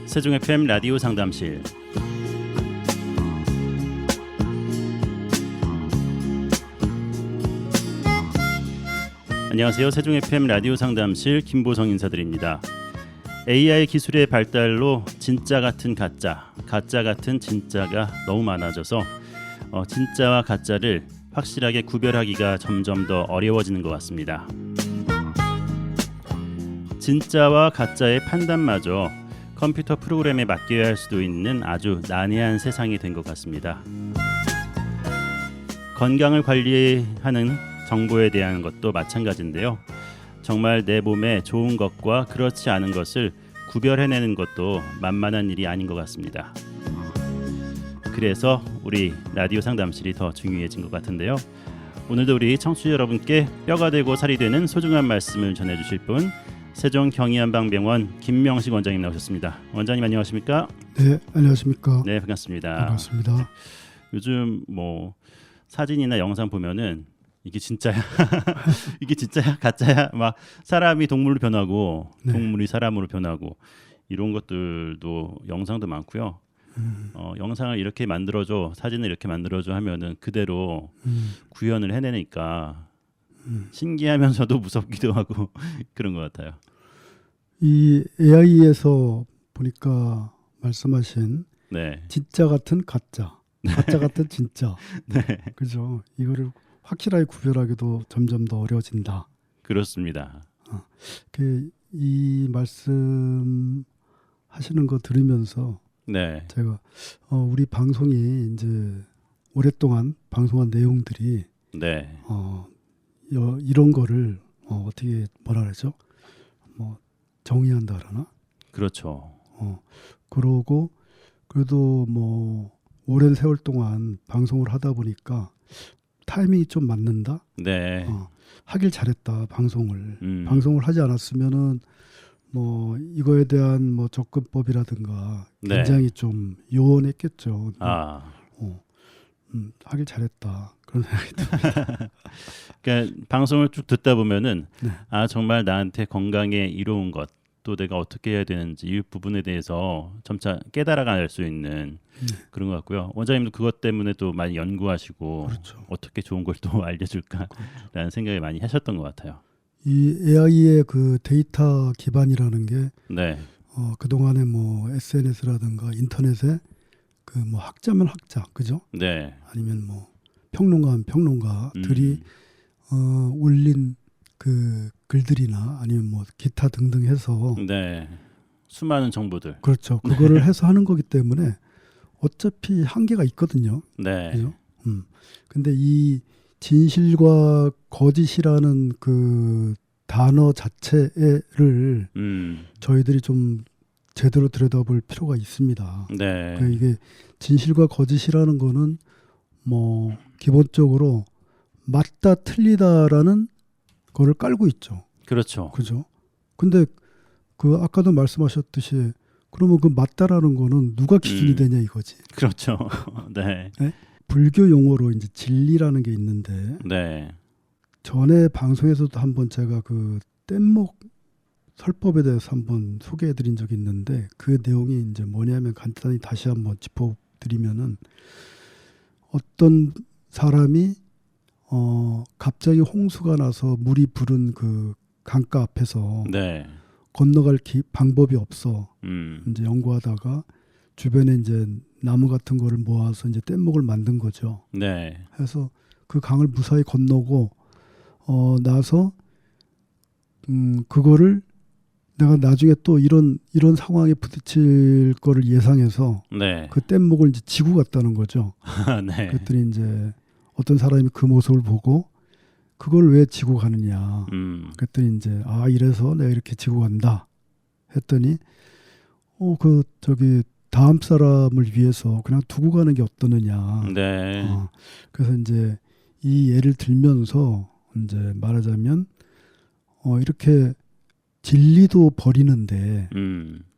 세종 FM 라디오 상담실. 안녕하세요. 세종 FM 라디오 상담실 김보성 인사드립니다. AI 기술의 발달로 진짜 같은 가짜, 가짜 같은 진짜가 너무 많아져서 진짜와 가짜를 확실하게 구별하기가 점점 더 어려워지는 것 같습니다. 진짜와 가짜의 판단마저 컴퓨터 프로그램에 맡겨야 할 수도 있는 아주 난해한 세상이 된 것 같습니다. 건강을 관리하는 정보에 대한 것도 마찬가지인데요. 정말 내 몸에 좋은 것과 그렇지 않은 것을 구별해내는 것도 만만한 일이 아닌 것 같습니다. 그래서 우리 라디오 상담실이 더 중요해진 것 같은데요. 오늘도 우리 청취자 여러분께 뼈가 되고 살이 되는 소중한 말씀을 전해주실 분, 세종경희한방병원 김명식 원장님 나오셨습니다. 원장님 안녕하십니까? 네, 안녕하십니까? 네, 반갑습니다. 반갑습니다. 요즘 뭐 사진이나 영상 보면은 이게 진짜야? 이게 진짜야? 가짜야? 막 사람이 동물로 변하고 네. 동물이 사람으로 변하고 이런 것들도 영상도 많고요. 영상을 이렇게 만들어줘, 사진을 이렇게 만들어줘 하면은 그대로 구현을 해내니까 신기하면서도 무섭기도 하고 그런 것 같아요. 이 AI에서 보니까 말씀하신 네, 진짜 같은 가짜, 가짜 같은 진짜, 네, 그죠? 이거를 확실하게 구별하기도 점점 더 어려워진다. 그렇습니다. 이 말씀 하시는 거 들으면서 네, 제가 우리 방송이 이제 오랫동안 방송한 내용들이 네, 이런 거를 어떻게 뭐라 그러죠? 뭐 정의한다 그러나? 그렇죠. 그러고 그래도 뭐 오랜 세월 동안 방송을 하다 보니까 타이밍이 좀 맞는다. 네, 하길 잘했다 방송을. 음. 방송을 하지 않았으면은 뭐 이거에 대한 뭐 접근법이라든가 네. 굉장히 좀 요원했겠죠. 아, 하길 잘했다 그런 생각이 듭니다. 그러니까 방송을 쭉 듣다 보면은 네. 아 정말 나한테 건강에 이로운 것, 또 내가 어떻게 해야 되는지 이 부분에 대해서 점차 깨달아갈 수 있는 그런 것 같고요. 원장님도 그것 때문에 또 많이 연구하시고 그렇죠. 어떻게 좋은 걸 또 알려줄까라는 생각을 많이 하셨던 것 같아요. 이 AI의 그 데이터 기반이라는 게 네, 그동안에 뭐 SNS라든가 인터넷에 그 뭐 학자면 학자, 그죠? 네, 아니면 뭐 평론가면 평론가들이 올린 그 글들이나 아니면 뭐 기타 등등 해서 네, 수많은 정보들. 그렇죠. 그거를 해서 하는 거기 때문에 어차피 한계가 있거든요. 네, 그죠? 근데 이 진실과 거짓이라는 그 단어 자체를 저희들이 좀 제대로 들여다볼 필요가 있습니다. 네, 그러니까 이게 진실과 거짓이라는 거는 뭐 기본적으로 맞다 틀리다라는 거를 깔고 있죠. 그렇죠. 그죠? 근데 그 아까도 말씀하셨듯이 그러면 그 맞다라는 거는 누가 기준이 되냐 이거지. 그렇죠. 네, 네? 불교 용어로 이제 진리라는 게 있는데 네, 전에 방송에서도 한번 제가 그 뗏목 설법에 대해서 한번 소개해드린 적이 있는데 그 내용이 이제 뭐냐면 간단히 다시 한번 짚어드리면은 어떤 사람이 갑자기 홍수가 나서 물이 부른 그 강가 앞에서 네, 건너갈 방법이 없어 이제 연구하다가 주변에 이제 나무 같은 거를 모아서 이제 뗏목을 만든 거죠. 네, 해서 그 강을 무사히 건너고 나서 그거를 내가 나중에 또 이런 상황에 부딪힐 거를 예상해서 네, 그 뗏목을 이제 지고 갔다는 거죠. 네, 그랬더니 이제 어떤 사람이 그 모습을 보고 그걸 왜 지고 가느냐. 그랬더니 이제 이래서 내가 이렇게 지고 간다. 했더니 그 저기 다음 사람을 위해서 그냥 두고 가는 게 어떠느냐. 네, 그래서 이제 이 예를 들면서 이제 말하자면 이렇게 진리도 버리는데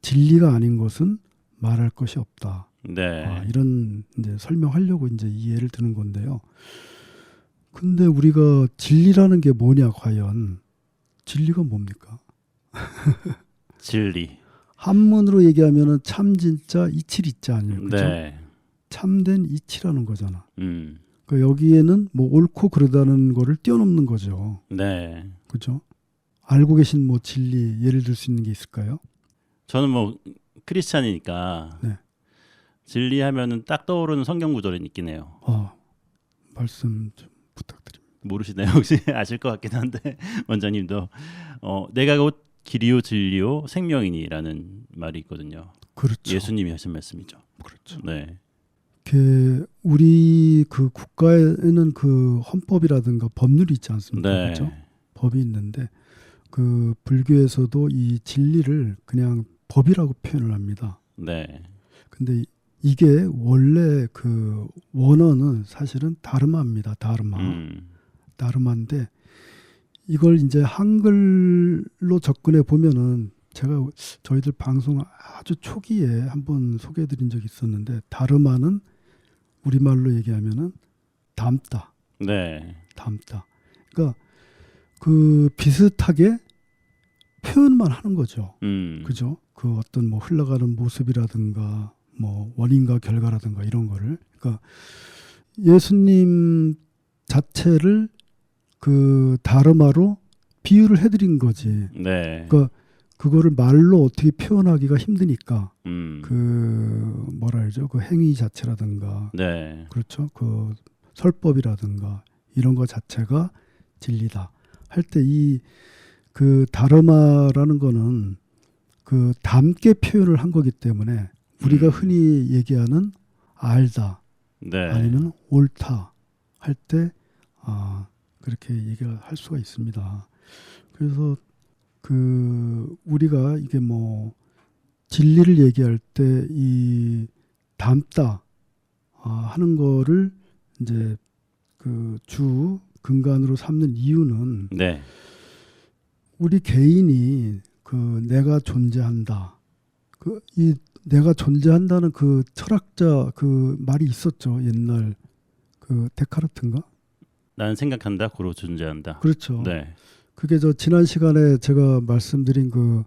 진리가 아닌 것은 말할 것이 없다. 네. 이런 이제 설명하려고 이제 이 예를 드는 건데요. 근데 우리가 진리라는 게 뭐냐 과연 진리가 뭡니까? 진리. 한문으로 얘기하면은 참 진짜 이칠 있자 아니에요. 그죠? 네. 참된 이치라는 거잖아. 음. 그러니까 여기에는 뭐 옳고 그르다는 거를 뛰어넘는 거죠. 네. 그죠? 알고 계신 뭐 진리 예를 들 수 있는 게 있을까요? 저는 뭐 크리스찬이니까 네. 진리하면은 딱 떠오르는 성경 구절이 있긴 해요. 말씀 좀 부탁드립니다. 모르시나요? 혹시 아실 것 같긴 한데 원장님도 내가 곧 길이요 진리요 생명이니라는 말이 있거든요. 그렇죠. 예수님이 하신 말씀이죠. 그렇죠. 네. 우리 그 국가에는 그 헌법이라든가 법률이 있지 않습니까? 네. 그렇죠? 법이 있는데 그 불교에서도 이 진리를 그냥 법이라고 표현을 합니다. 네. 근데 이게 원래 그 원어는 사실은 다르마입니다. 다르마. 다르마인데 이걸 이제 한글로 접근해 보면은 제가 저희들 방송 아주 초기에 한번 소개해 드린 적이 있었는데 다르마는 우리말로 얘기하면은 담다. 네. 담다. 그러니까 그 비슷하게 표현만 하는 거죠. 그죠? 그 어떤 뭐 흘러가는 모습이라든가 뭐 원인과 결과라든가 이런 거를. 그러니까 예수님 자체를 그 다르마로 비유를 해드린 거지. 네. 그러니까 그거를 말로 어떻게 표현하기가 힘드니까 그 뭐라 그러죠? 그 행위 자체라든가 네. 그렇죠? 그 설법이라든가 이런 거 자체가 진리다 할 때 이 그 다르마라는 거는 그 담게 표현을 한 거기 때문에 우리가 흔히 얘기하는 알다 네. 아니면 옳다 할 때 그렇게 얘기를 할 수가 있습니다. 그래서 그 우리가 이게 뭐 진리를 얘기할 때 이 담다 하는 거를 이제 그 주 근간으로 삼는 이유는 네. 우리 개인이 그 내가 존재한다. 그 이 내가 존재한다는 그 철학자 그 말이 있었죠. 옛날 그 데카르트인가? 나는 생각한다, 고로 존재한다. 그렇죠. 네. 그게 저 지난 시간에 제가 말씀드린 그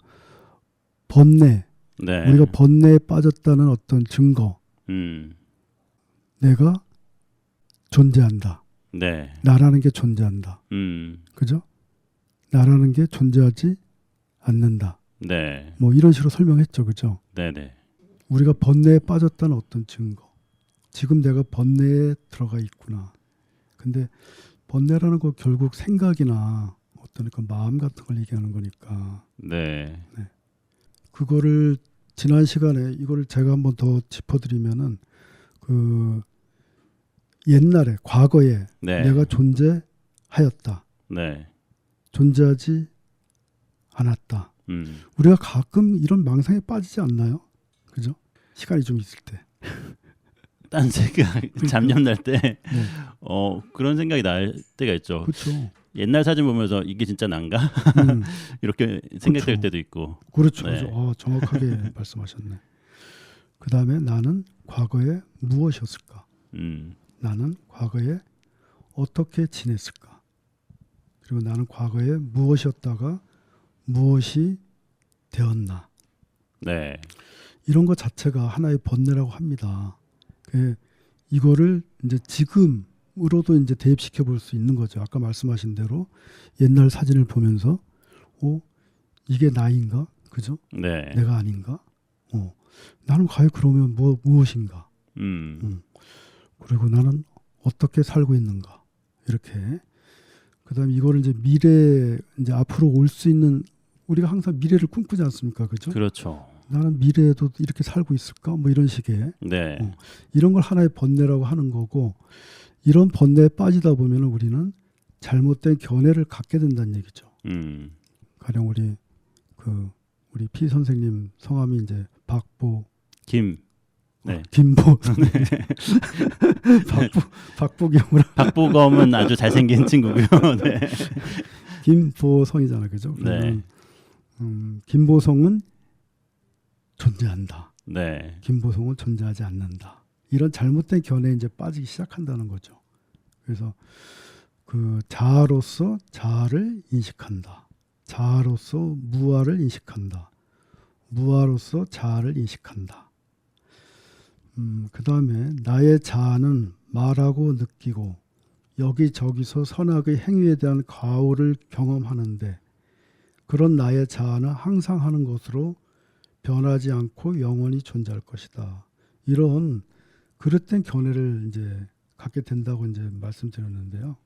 번뇌, 네. 우리가 번뇌에 빠졌다는 어떤 증거, 내가 존재한다. 네. 나라는 게 존재한다. 그죠? 나라는 게 존재하지 않는다. 네. 뭐 이런 식으로 설명했죠. 그죠? 네네. 우리가 번뇌에 빠졌다는 어떤 증거. 지금 내가 번뇌에 들어가 있구나. 근데 번뇌라는 거 결국 생각이나 어떤 그 마음 같은 걸 얘기하는 거니까. 네. 네. 그거를 지난 시간에 이거를 제가 한번 더 짚어드리면은 그 옛날에 과거에 네. 내가 존재하였다. 네. 존재하지 않았다. 우리가 가끔 이런 망상에 빠지지 않나요? 그죠? 시간이 좀 있을 때. 딴 생각 잡념 날 때 네. 그런 생각이 날 때가 있죠. 그렇죠. 옛날 사진 보면서 이게 진짜 난가? 이렇게 생각될 그렇죠. 때도 있고. 그렇죠. 네. 그렇죠. 정확하게 말씀하셨네. 그 다음에 나는 과거에 무엇이었을까? 나는 과거에 어떻게 지냈을까? 그리고 나는 과거에 무엇이었다가 무엇이 되었나? 네. 이런 것 자체가 하나의 번뇌라고 합니다. 이거를 이제 지금으로도 이제 대입시켜 볼 수 있는 거죠. 아까 말씀하신 대로 옛날 사진을 보면서 이게 나인가? 그죠? 네. 내가 아닌가? 나는 과연 그러면 무엇인가? 그리고 나는 어떻게 살고 있는가? 이렇게. 그다음에 이거를 이제 미래 이제 앞으로 올 수 있는 우리가 항상 미래를 꿈꾸지 않습니까? 그죠? 그렇죠. 나는 미래에도 이렇게 살고 있을까? 뭐 이런 식의. 네. 이런 걸 하나의 번뇌라고 하는 거고 이런 번뇌에 빠지다 보면 우리는 잘못된 견해를 갖게 된다는 얘기죠. 가령 우리 피 선생님 성함이 이제 네. 김보 박보경으로 박보검은 아주 잘생긴 친구고요. 네. 김보성이잖아, 그죠? 네. 김보성은 존재한다. 네. 김보성은 존재하지 않는다. 이런 잘못된 견해에 이제 빠지기 시작한다는 거죠. 그래서 그 자아로서 자아를 인식한다. 자아로서 무아를 인식한다. 무아로서 자아를 인식한다. 그 다음에 나의 자아는 말하고 느끼고 여기저기서 선악의 행위에 대한 과오를 경험하는데 그런 나의 자아는 항상 하는 것으로 변하지 않고 영원히 존재할 것이다. 이런 그릇된 견해를 이제 갖게 된다고 이제 말씀드렸는데요.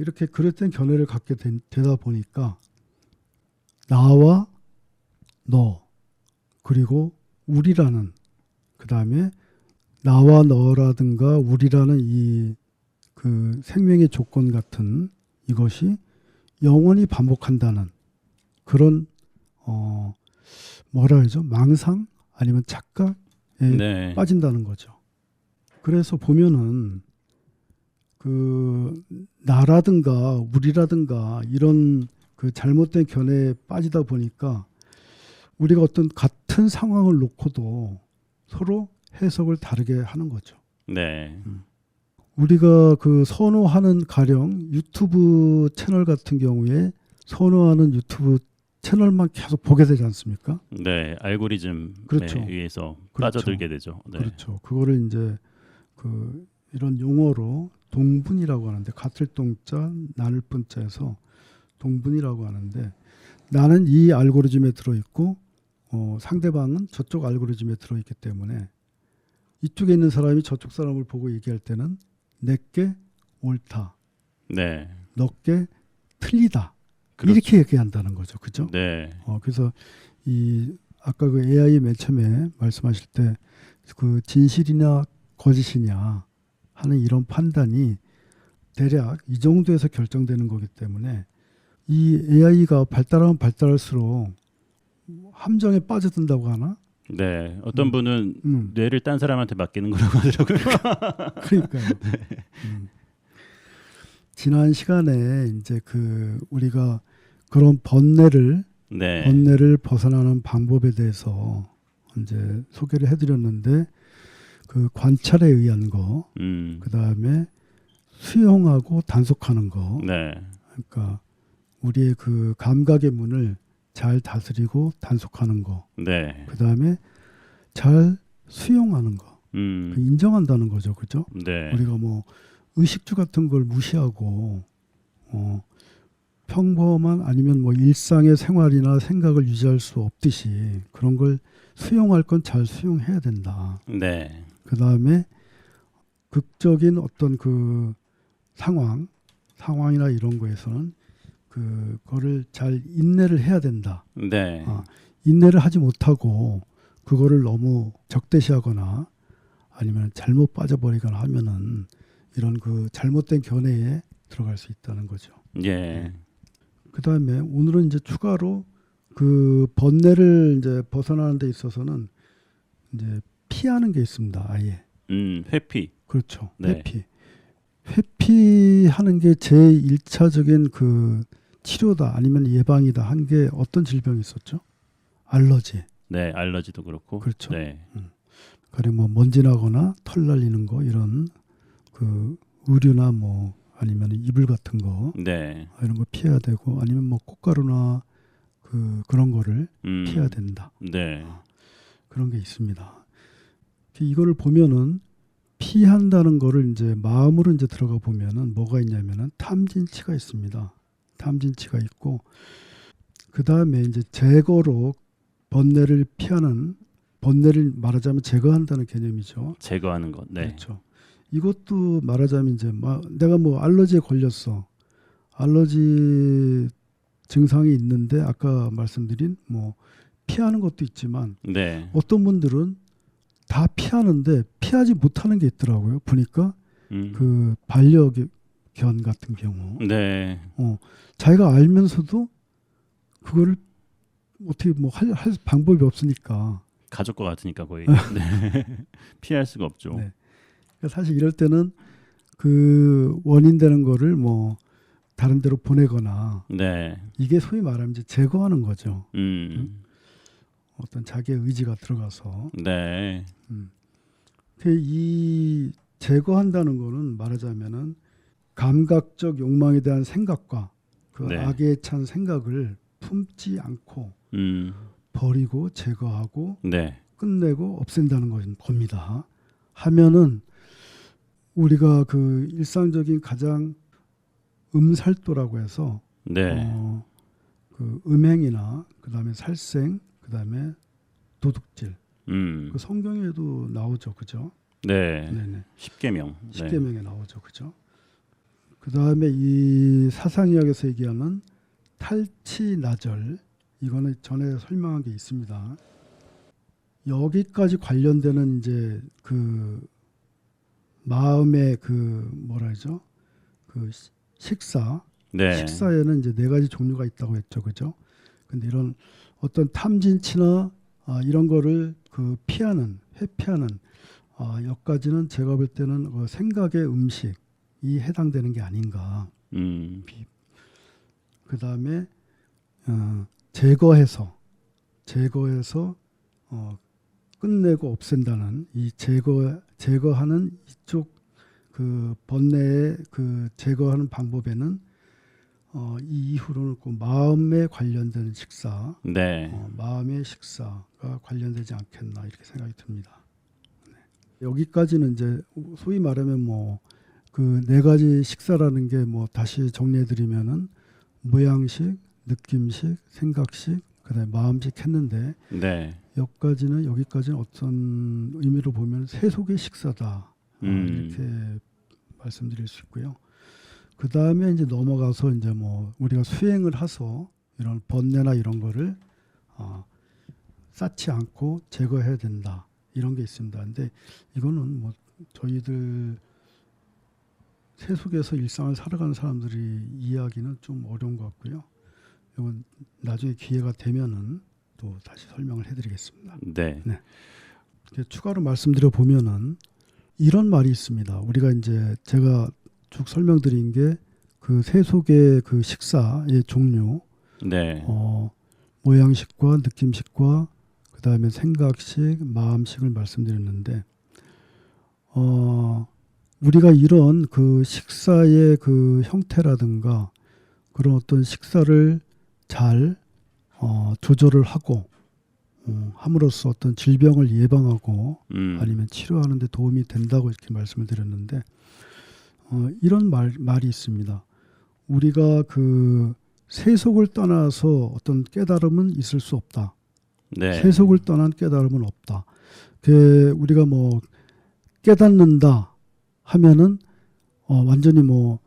이렇게 그릇된 견해를 갖게 되다 보니까 나와 너 그리고 우리라는 그 다음에 나와 너라든가 우리라는 이 그 생명의 조건 같은 이것이 영원히 반복한다는 그런 뭐라 그러죠? 망상 아니면 착각에 네. 빠진다는 거죠. 그래서 보면은 그 나라든가 우리라든가 이런 그 잘못된 견해에 빠지다 보니까 우리가 어떤 같은 상황을 놓고도 서로 해석을 다르게 하는 거죠. 네. 우리가 그 선호하는 가령 유튜브 채널 같은 경우에 선호하는 유튜브 채널만 계속 보게 되지 않습니까? 네. 알고리즘에 그렇죠. 의해서 그렇죠. 빠져들게 되죠. 네. 그렇죠. 그거를 이제 그 이런 용어로 동분이라고 하는데 같을 동자 나눌 분자에서 동분이라고 하는데 나는 이 알고리즘에 들어있고 상대방은 저쪽 알고리즘에 들어있기 때문에 이쪽에 있는 사람이 저쪽 사람을 보고 얘기할 때는 내게 옳다, 네. 너게 틀리다 그렇죠. 이렇게 얘기한다는 거죠, 그죠? 네. 그래서 이 아까 그 AI 맨 처음에 말씀하실 때 그 진실이냐 거짓이냐 하는 이런 판단이 대략 이 정도에서 결정되는 거기 때문에 이 AI가 발달하면 발달할수록 함정에 빠져든다고 하나? 네. 어떤 분은 음. 뇌를 딴 사람한테 맡기는 거라고 하더라고요. 그러니까요. 지난 시간에 이제 그 우리가 그런 번뇌를 벗어나는 방법에 대해서 이제 소개를 해드렸는데 그 관찰에 의한 거, 그 다음에 수용하고 단속하는 거, 네. 그러니까 우리의 그 감각의 문을 잘 다스리고 단속하는 거, 네. 그 다음에 잘 수용하는 거, 음. 그 인정한다는 거죠, 그죠? 네. 우리가 뭐 의식주 같은 걸 무시하고 평범한 아니면 뭐 일상의 생활이나 생각을 유지할 수 없듯이 그런 걸 수용할 건 잘 수용해야 된다. 네. 그 다음에 극적인 어떤 그 상황이나 이런 거에서는 그거를 잘 인내를 해야 된다. 네. 인내를 하지 못하고 그거를 너무 적대시하거나 아니면 잘못 빠져버리거나 하면은 이런 그 잘못된 견해에 들어갈 수 있다는 거죠. 예. 그 다음에 오늘은 이제 추가로 그 번뇌를 이제 벗어나는 데 있어서는 이제 피하는 게 있습니다. 아예. 회피. 그렇죠. 네. 회피. 회피하는 게 제1차적인 그 치료다 아니면 예방이다 한 게 어떤 질병이 있었죠? 알러지. 네, 알러지도 그렇고. 그렇죠. 네. 가령 뭐 먼지 나거나 털 날리는 거 이런 그 의류나 뭐 아니면 이불 같은 거 네. 이런 거 피해야 되고 아니면 뭐 꽃가루나 그런 거를 피해야 된다. 네. 그런 게 있습니다. 이거를 보면은 피한다는 거를 이제 마음으로 이제 들어가 보면은 뭐가 있냐면은 탐진치가 있습니다. 탐진치가 있고 그 다음에 이제 제거로 번뇌를 피하는 번뇌를 말하자면 제거한다는 개념이죠. 제거하는 것. 네. 그렇죠. 이것도 말하자면 이제 내가 뭐 알러지에 걸렸어. 알러지 증상이 있는데 아까 말씀드린 뭐 피하는 것도 있지만 네. 어떤 분들은 다 피하는데 피하지 못하는 게 있더라고요. 보니까 그 반려견 같은 경우 네. 자기가 알면서도 그거를 어떻게 뭐 할 방법이 없으니까 가족과 같으니까 거의. 네. 피할 수가 없죠. 네. 사실 이럴 때는 그 원인되는 거를 뭐 다른 데로 보내거나 네. 이게 소위 말하면 이제 제거하는 거죠. 어떤 자기의 의지가 들어가서. 네. 이 제거한다는 거는 말하자면은 감각적 욕망에 대한 생각과 그 네. 악에 찬 생각을 품지 않고 버리고 제거하고 네. 끝내고 없앤다는 겁니다. 하면은 우리가 그 일상적인 가장 음살도라고 해서 네. 그 음행이나 그다음에 살생, 그다음에 도둑질. 그 성경에도 나오죠, 그죠? 네. 네네. 십계명. 네. 십계명에 나오죠, 그죠? 그다음에 이 사상의학에서 얘기하는 탈취나절, 이거는 전에 설명한 게 있습니다. 여기까지 관련되는 이제 그 마음의 그 뭐라 하죠? 그 식사. 네. 식사에는 이제 4가지 종류가 있다고 했죠, 그죠? 근데 이런 어떤 탐진치나 이런 거를 그 회피하는 여기까지는 제가 볼 때는 그 생각의 음식이 해당되는 게 아닌가. 그 다음에 제거해서 끝내고 없앤다는 이 제거하는 이쪽 그 번뇌의 그 제거하는 방법에는 이 이후로는 그 마음에 관련된 식사, 네. 마음의 식사가 관련되지 않겠나 이렇게 생각이 듭니다. 네. 여기까지는 이제 소위 말하면 뭐 그 4가지 식사라는 게 뭐 다시 정리해드리면은 모양식, 느낌식, 생각식, 그다음에 마음식 했는데 네. 여기까지는 어떤 의미로 보면 세속의 식사다 이렇게 말씀드릴 수 있고요. 그 다음에 이제 넘어가서 이제 뭐 우리가 수행을 해서 이런 번뇌나 이런 거를 쌓지 않고 제거해야 된다 이런 게 있습니다. 근데 이거는 뭐 저희들 세속에서 일상을 살아가는 사람들이 이해하기는 좀 어려운 것 같고요. 이건 나중에 기회가 되면은 또 다시 설명을 해드리겠습니다. 네. 네. 추가로 말씀드려 보면은 이런 말이 있습니다. 우리가 이제 제가 쭉 설명드린 게 그 세속의 그 식사의 종류, 네. 모양식과 느낌식과 그 다음에 생각식, 마음식을 말씀드렸는데, 우리가 이런 그 식사의 그 형태라든가 그런 어떤 식사를 잘 조절을 하고 함으로써 어떤 질병을 예방하고 아니면 치료하는 데 도움이 된다고 이렇게 말씀을 드렸는데 이런 말이 있습니다. 우리가 그 세속을 떠나서 어떤 깨달음은 있을 수 없다. 네. 세속을 떠난 깨달음은 없다. 우리가 뭐 깨닫는다 하면은 완전히 뭐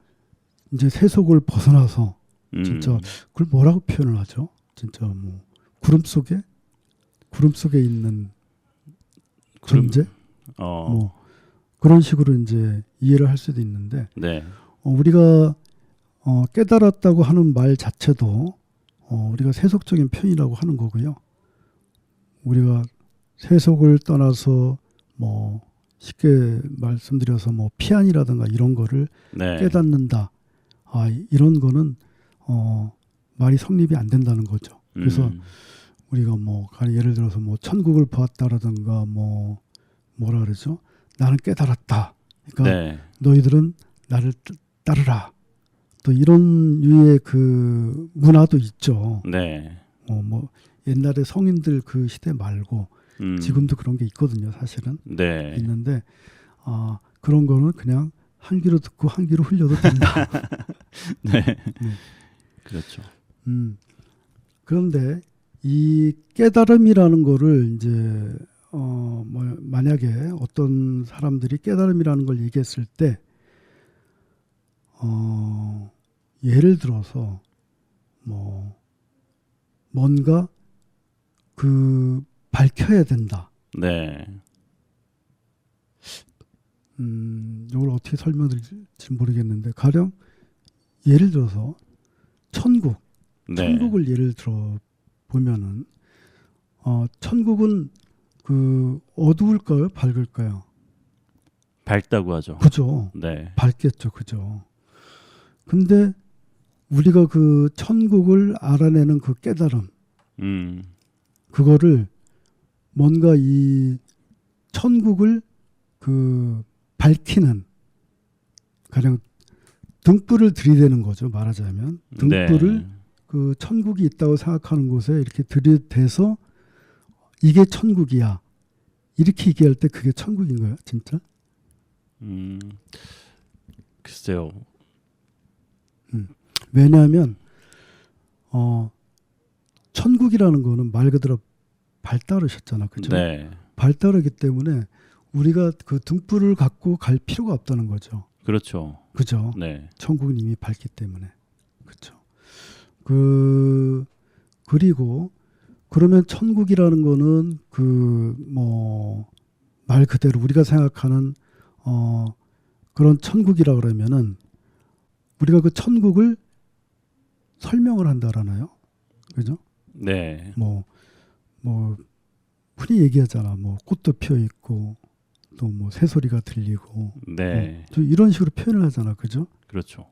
이제 세속을 벗어나서 진짜 그걸 뭐라고 표현을 하죠? 진짜 뭐 구름 속에 있는 존재? 뭐 그런 식으로 이제 이해를 할 수도 있는데 네. 우리가 깨달았다고 하는 말 자체도 우리가 세속적인 표현이라고 하는 거고요. 우리가 세속을 떠나서 뭐 쉽게 말씀드려서 뭐 피안이라든가 이런 거를 네. 깨닫는다. 이런 거는 말이 성립이 안 된다는 거죠. 그래서 우리가 뭐 예를 들어서 뭐 천국을 보았다라든가 뭐 뭐라 그러죠? 나는 깨달았다. 그러니까 네. 너희들은 나를 따르라. 또 이런 류의 그 문화도 있죠. 네. 뭐 옛날에 성인들 그 시대 말고 지금도 그런 게 있거든요. 사실은 네. 있는데 그런 거는 그냥 한 귀로 듣고 한 귀로 흘려도 된다. 네. 네. 그렇죠. 그런데 이 깨달음이라는 거를 이제 뭐 만약에 어떤 사람들이 깨달음이라는 걸 얘기했을 때 예를 들어서 뭐 뭔가 그 밝혀야 된다. 네. 이걸 어떻게 설명드릴지 모르겠는데 가령 예를 들어서 천국을 예를 들어 보면은 천국은 그 어두울까요, 밝을까요? 밝다고 하죠. 그죠. 네. 밝겠죠, 그죠. 근데 우리가 그 천국을 알아내는 그 깨달음, 그거를 뭔가 이 천국을 그 밝히는 가령 등불을 들이대는 거죠. 말하자면 등불을 네. 그 천국이 있다고 생각하는 곳에 이렇게 들이대서 이게 천국이야. 이렇게 얘기할 때 그게 천국인가요? 진짜? 글쎄요. 왜냐하면 천국이라는 거는 말 그대로 발달하셨잖아. 그죠? 네. 발달하기 때문에 우리가 그 등불을 갖고 갈 필요가 없다는 거죠. 그렇죠. 그죠? 네. 천국은 이미 밝기 때문에. 그렇죠. 그리고 그러면 천국이라는 거는 말 그대로 우리가 생각하는 그런 천국이라 그러면은 우리가 그 천국을 설명을 한다라나요? 그죠? 네. 뭐 흔히 얘기하잖아. 뭐 꽃도 피어 있고 또 뭐 새소리가 들리고 네. 좀 이런 식으로 표현을 하잖아. 그죠? 그렇죠.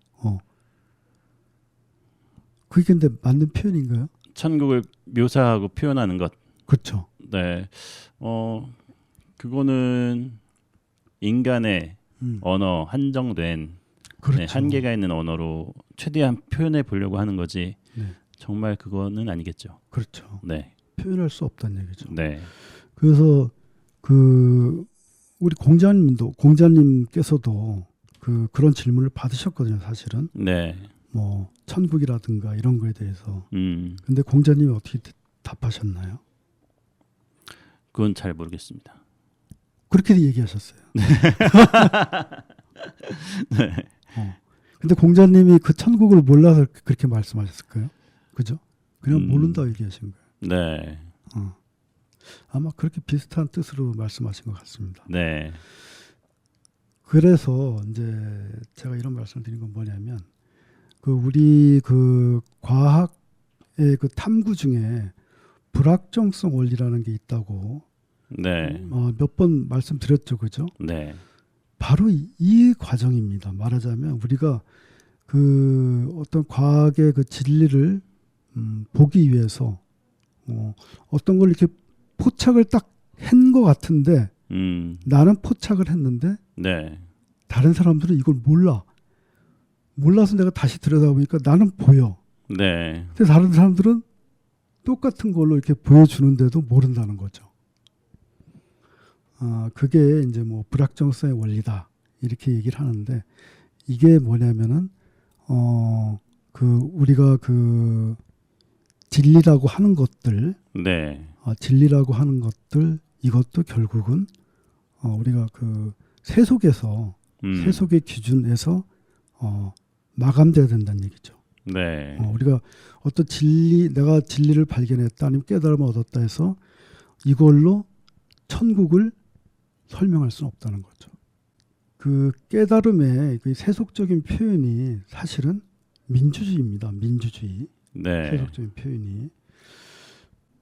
그게 근데 맞는 표현인가요? 천국을 묘사하고 표현하는 것. 그렇죠. 네. 그거는 인간의 언어 한정된 그렇죠. 네, 한계가 있는 언어로 최대한 표현해 보려고 하는 거지. 네. 정말 그거는 아니겠죠. 그렇죠. 네. 표현할 수 없다는 얘기죠. 네. 그래서 우리 공자님께서도 그런 질문을 받으셨거든요. 사실은 네. 뭐 천국이라든가 이런 거에 대해서. 근데 공자님이 어떻게 답하셨나요? 그건 잘 모르겠습니다. 그렇게 얘기하셨어요. 네. 근데 공자님이 그 천국을 몰라서 그렇게 말씀하셨을까요? 그죠? 그냥 모른다 얘기하신 거예요. 네. 아마 그렇게 비슷한 뜻으로 말씀하신 것 같습니다. 네. 그래서 이제 제가 이런 말씀을 드린 건 뭐냐면 우리 과학의 탐구 중에 불확정성 원리라는 게 있다고 네. 몇 번 말씀드렸죠, 그죠? 네. 바로 이 과정입니다. 말하자면 우리가 어떤 과학의 진리를 보기 위해서 어떤 걸 이렇게 포착을 딱 한 것 같은데 나는 포착을 했는데 네. 다른 사람들은 이걸 몰라서 내가 다시 들여다보니까 나는 보여. 네. 근데 다른 사람들은 똑같은 걸로 이렇게 보여주는데도 모른다는 거죠. 그게 이제 뭐 불확정성의 원리다 이렇게 얘기를 하는데 이게 뭐냐면은 우리가 진리라고 하는 것들, 네. 진리라고 하는 것들 이것도 결국은 우리가 세속에서 세속의 기준에서 마감돼야 된다는 얘기죠. 네. 우리가 어떤 내가 진리를 발견했다 아니면 깨달음을 얻었다 해서 이걸로 천국을 설명할 수는 없다는 거죠. 그 깨달음의 세속적인 표현이 사실은 민주주의입니다. 민주주의. 네. 세속적인 표현이.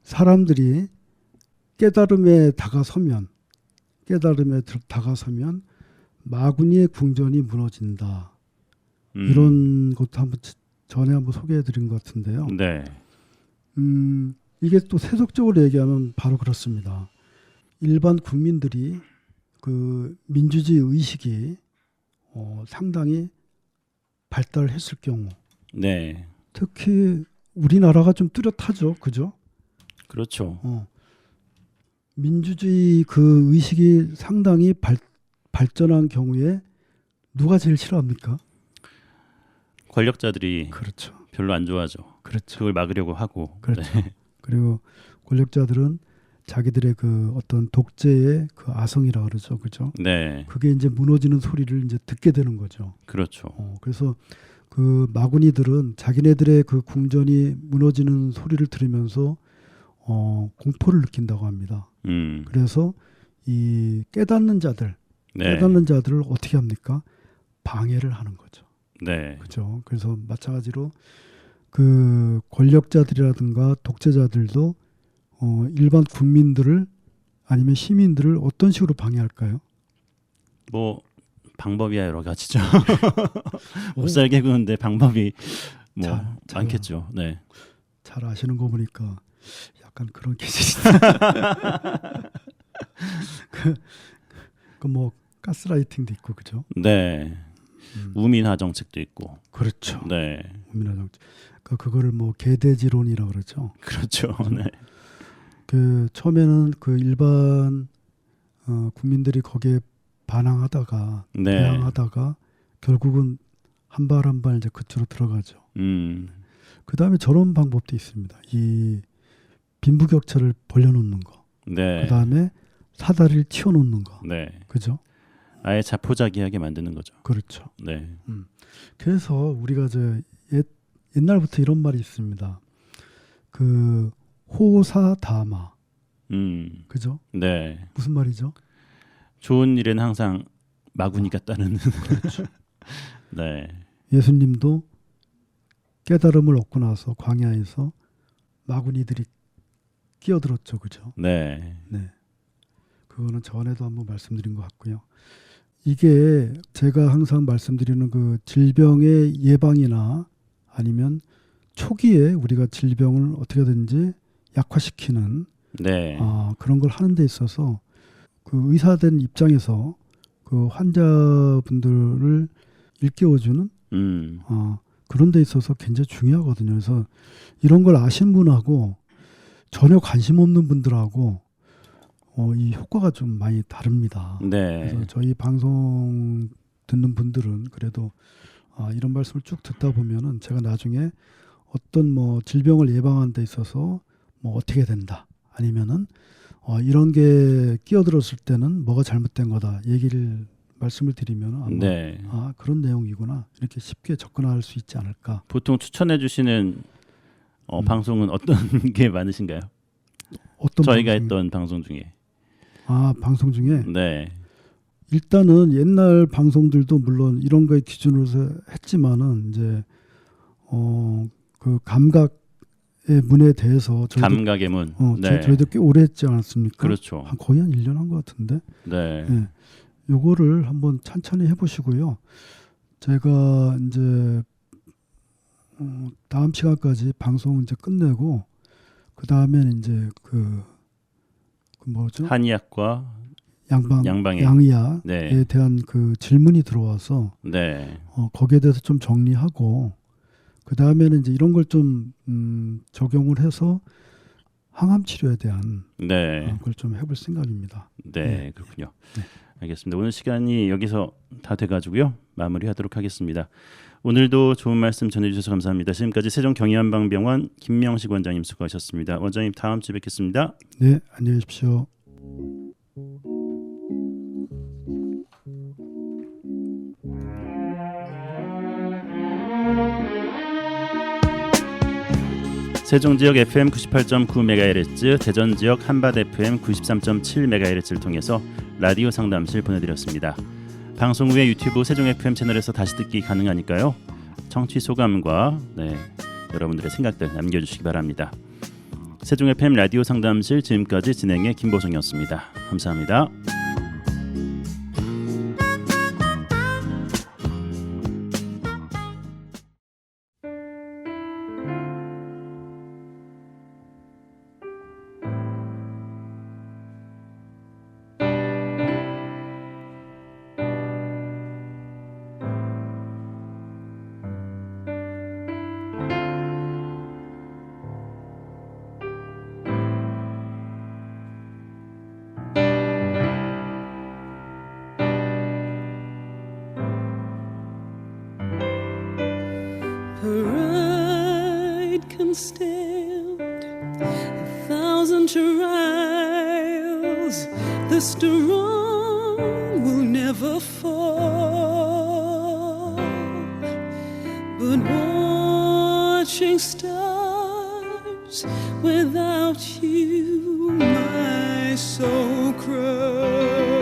사람들이 깨달음에 다가서면 마구니의 궁전이 무너진다. 이런 것도 전에 한번 소개해드린 것 같은데요. 네. 이게 또 세속적으로 얘기하면 바로 그렇습니다. 일반 국민들이 민주주의 의식이 상당히 발달했을 경우, 네. 특히 우리나라가 좀 뚜렷하죠, 그죠? 그렇죠. 민주주의 의식이 상당히 발전한 경우에 누가 제일 싫어합니까? 권력자들이 그렇죠. 별로 안 좋아하죠. 그렇죠. 그걸 막으려고 하고. 그렇죠. 네. 그리고 권력자들은 자기들의 어떤 독재의 아성이라 그러죠, 그죠? 네. 그게 이제 무너지는 소리를 이제 듣게 되는 거죠. 그렇죠. 그래서 마구니들은 자기네들의 궁전이 무너지는 소리를 들으면서 공포를 느낀다고 합니다. 그래서 이 깨닫는 자들을 어떻게 합니까? 방해를 하는 거죠. 네. 그죠? 그래서 마찬가지로 권력자들이라든가 독재자들도 일반 국민들을 아니면 시민들을 어떤 식으로 방해할까요? 뭐 방법이야 여러 가지죠. 못 살게 구는데 방법이 많겠죠. 네. 잘 아시는 거 보니까 약간 그런 기질이 뭐 가스라이팅도 있고 그죠? 네. 우민화 정책도 있고. 그렇죠. 네. 우민화 정책. 그거를 뭐 개돼지론이라고 그러죠. 그렇죠. 네. 그 처음에는 그 일반 국민들이 거기에 반항하다가 네. 대항하다가 결국은 한 발 한 발 이제 그쪽으로 들어가죠. 그 다음에 저런 방법도 있습니다. 이 빈부격차를 벌려놓는 거. 네. 그 다음에 사다리를 튀어놓는 거. 네. 그죠? 아예 자포자기하게 만드는 거죠. 그렇죠. 네. 그래서 우리가 옛날부터 이런 말이 있습니다. 그 호사다마. 그죠? 네. 무슨 말이죠? 좋은 일에는 항상 마구니가 따르는. 그렇죠. 네. 예수님도 깨달음을 얻고 나서 광야에서 마구니들이 끼어들었죠. 그죠? 네. 네. 그거는 전에도 한번 말씀드린 것 같고요. 이게 제가 항상 말씀드리는 그 질병의 예방이나 아니면 초기에 우리가 질병을 어떻게든지 약화시키는 네. 그런 걸 하는 데 있어서 그 의사된 입장에서 그 환자분들을 일깨워주는 그런 데 있어서 굉장히 중요하거든요. 그래서 이런 걸 아시는 분하고 전혀 관심 없는 분들하고 이 효과가 좀 많이 다릅니다. 네. 그래서 저희 방송 듣는 분들은 그래도 이런 말씀을 쭉 듣다 보면은 제가 나중에 어떤 뭐 질병을 예방하는 데 있어서 뭐 어떻게 된다 아니면은 이런 게 끼어들었을 때는 뭐가 잘못된 거다 말씀을 드리면 아마 네. 그런 내용이구나 이렇게 쉽게 접근할 수 있지 않을까. 보통 추천해 주시는 방송은 어떤 게 많으신가요? 어떤 저희가 방송이? 했던 방송 중에. 방송 중에 네. 일단은 옛날 방송들도 물론 이런 거에 기준으로 했지만은 이제 그 감각의 문에 대해서 감각의 문. 네. 저희도 꽤 오래 했지 않았습니까? 그렇죠. 거의 한 1년 한 것 같은데. 네. 네. 요거를 한번 천천히 해보시고요. 제가 이제 다음 시간까지 방송 이제 끝내고 그 다음에는 이제 그 뭐죠? 한의학과 양방에. 양의학에 네. 대한 그 질문이 들어와서 네. 거기에 대해서 좀 정리하고 그 다음에는 이제 이런 걸 좀 적용을 해서 항암 치료에 대한 네. 그걸 좀 해볼 생각입니다. 네, 그렇군요. 네. 알겠습니다. 오늘 시간이 여기서 다 돼가지고요. 마무리하도록 하겠습니다. 오늘도 좋은 말씀 전해주셔서 감사합니다. 지금까지 세종경의한방병원 김명식 원장님 수고하셨습니다. 원장님 다음 주에 뵙겠습니다. 네, 안녕히 계십시오. 세종 지역 FM 98.9MHz, 대전 지역 한밭 FM 93.7MHz를 통해서 라디오 상담실 보내드렸습니다. 방송 후에 유튜브 세종 FM 채널에서 다시 듣기 가능하니까요. 청취 소감과 여러분들의 생각들 남겨주시기 바랍니다. 세종 FM 라디오 상담실 지금까지 진행의 김보성이었습니다. 감사합니다. Pride can stand 1,000 trials. The strong will never fall. But watching stars without you, my soul cries.